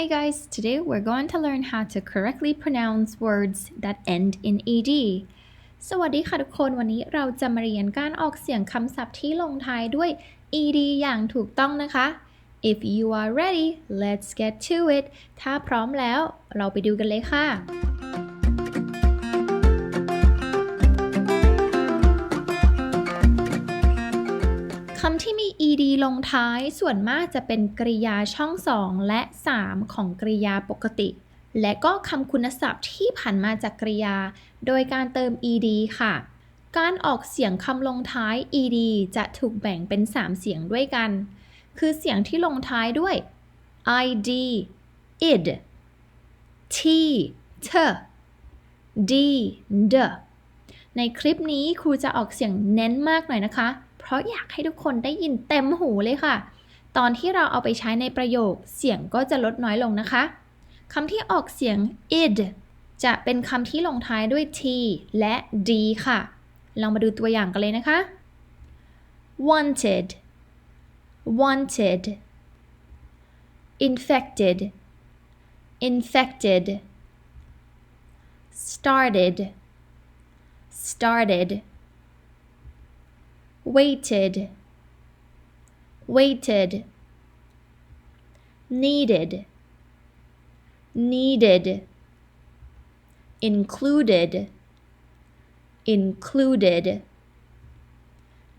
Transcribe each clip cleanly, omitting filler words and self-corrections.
Hi guys, today we're going to learn how to correctly pronounce words that end in ed. สวัสดีค่ะทุกคนวันนี้เราจะมาเรียนการออกเสียงคำศัพท์ที่ลงท้ายด้วย ed อย่างถูกต้องนะคะ If you are ready, let's get to it. ถ้าพร้อมแล้วเราไปดูกันเลยค่ะคำที่มี ed ลงท้ายส่วนมากจะเป็นกริยาช่อง2และ3ของกริยาปกติและก็คำคุณศัพท์ที่ผันมาจากกริยาโดยการเติม ed ค่ะการออกเสียงคำลงท้าย ed จะถูกแบ่งเป็น3เสียงด้วยกันคือเสียงที่ลงท้ายด้วย id id t t d d ในคลิปนี้ครูจะออกเสียงเน้นมากหน่อยนะคะเพราะอยากให้ทุกคนได้ยินเต็มหูเลยค่ะตอนที่เราเอาไปใช้ในประโยคเสียงก็จะลดน้อยลงนะคะคำที่ออกเสียง id จะเป็นคำที่ลงท้ายด้วย t และ d ค่ะลองมาดูตัวอย่างกันเลยนะคะ wanted wanted infected infected started started waited waited needed needed included included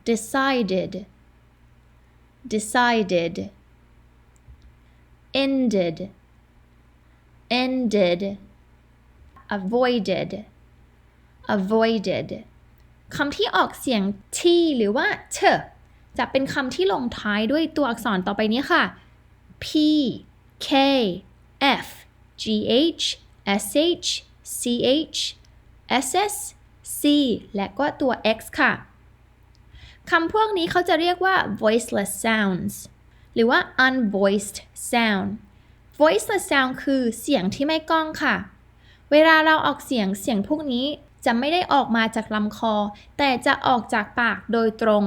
decided decided ended ended avoided avoided คำที่ออกเสียง t หรือว่า t จะเป็นคำที่ลงท้ายด้วยตัวอักษรต่อไปนี้ค่ะ p k f g h s h c h s s c และก็ตัว x ค่ะคำพวกนี้เขาจะเรียกว่า voiceless sounds หรือว่า unvoiced sound voiceless sound คือเสียงที่ไม่ก้องค่ะเวลาเราออกเสียงพวกนี้จะไม่ได้ออกมาจากลำคอแต่จะออกจากปากโดยตรง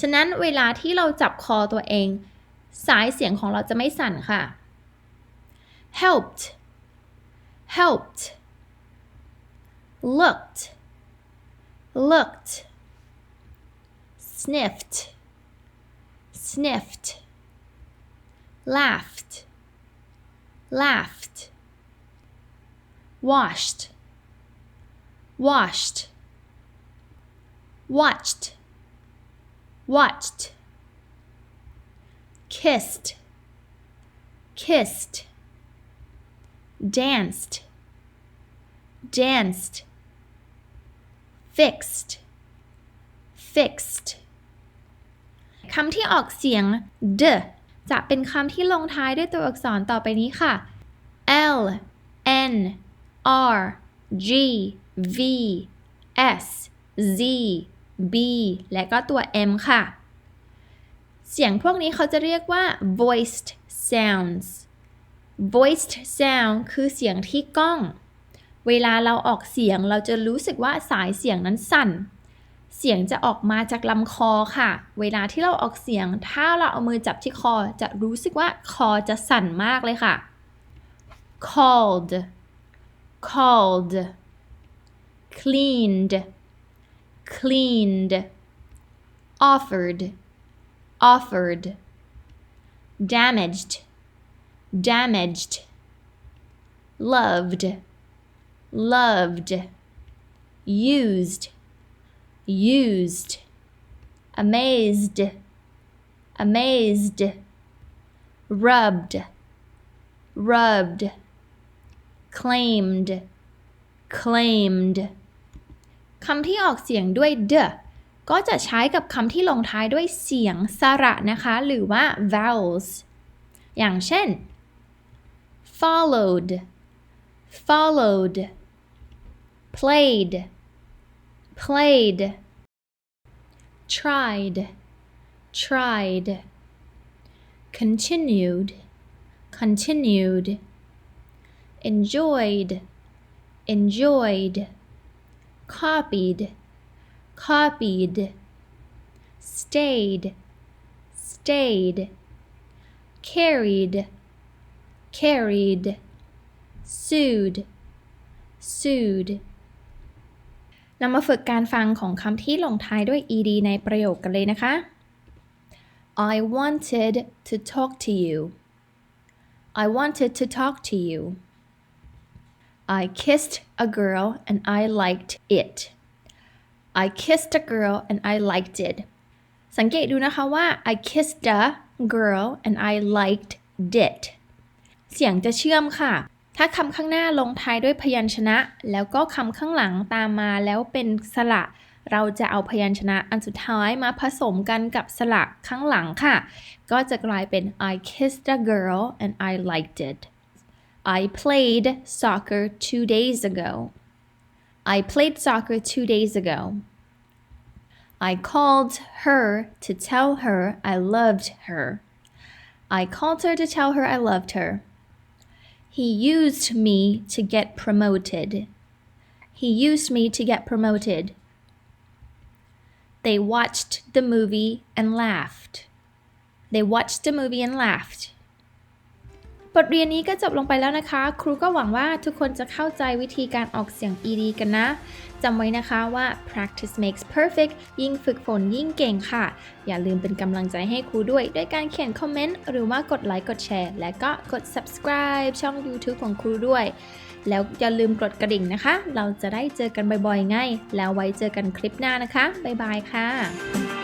ฉะนั้นเวลาที่เราจับคอตัวเองสายเสียงของเราจะไม่สั่นค่ะ helped helped looked looked sniffed sniffed laughed laughed washed washed watched watched kissed kissed danced danced fixed fixed คำที่ออกเสียง d จะเป็นคำที่ลงท้ายด้วยตัวอักษรต่อไปนี้ค่ะ l n r g v s z b และก็ตัว m ค่ะเสียงพวกนี้เขาจะเรียกว่า voiced sounds voiced sound คือเสียงที่ก้องเวลาเราออกเสียงเราจะรู้สึกว่าสายเสียงนั้นสั่นเสียงจะออกมาจากลำคอค่ะเวลาที่เราออกเสียงถ้าเราเอามือจับที่คอจะรู้สึกว่าคอจะสั่นมากเลยค่ะ called called cleaned cleaned offered offered damaged damaged loved loved used used amazed amazed rubbed rubbed claimed claimed คำที่ออกเสียงด้วย d ก็จะใช้กับคำที่ลงท้ายด้วยเสียงสระนะคะหรือว่า vowels อย่างเช่น followed followed played played tried tried continued continued enjoyed enjoyed copied copied stayed stayed carried carried sued sued นำมาฝึกการฟังของคำที่ลงท้ายด้วย ed ในประโยคกันเลยนะคะ I wanted to talk to you I wanted to talk to you I kissed a girl and I liked it I kissed a girl and I liked it สังเกตดูนะคะว่า I kissed a girl and I liked it เสียงจะเชื่อมค่ะถ้าคำข้างหน้าลงท้ายด้วยพยัญชนะแล้วก็คำข้างหลังตามมาแล้วเป็นสระเราจะเอาพยัญชนะอันสุดท้ายมาผสมกันกับสระข้างหลังค่ะก็จะกลายเป็น I kissed a girl and I liked it I played soccer 2 days ago I played soccer 2 days ago I called her to tell her I loved her I called her to tell her I loved her He used me to get promoted He used me to get promoted They watched the movie and laughed They watched the movie and laughed บทเรียนนี้ก็จบลงไปแล้วนะคะครูก็หวังว่าทุกคนจะเข้าใจวิธีการออกเสียง ed กันนะจำไว้นะคะว่า practice makes perfect ยิ่งฝึกฝนยิ่งเก่งค่ะอย่าลืมเป็นกำลังใจให้ครูด้วยการเขียนคอมเมนต์หรือว่ากดไลค์กดแชร์และก็กด subscribe ช่อง YouTube ของครูด้วยแล้วอย่าลืมกดกระดิ่งนะคะเราจะได้เจอกันบ่อยๆไงแล้วไว้เจอกันคลิปหน้านะคะบ๊ายบายค่ะ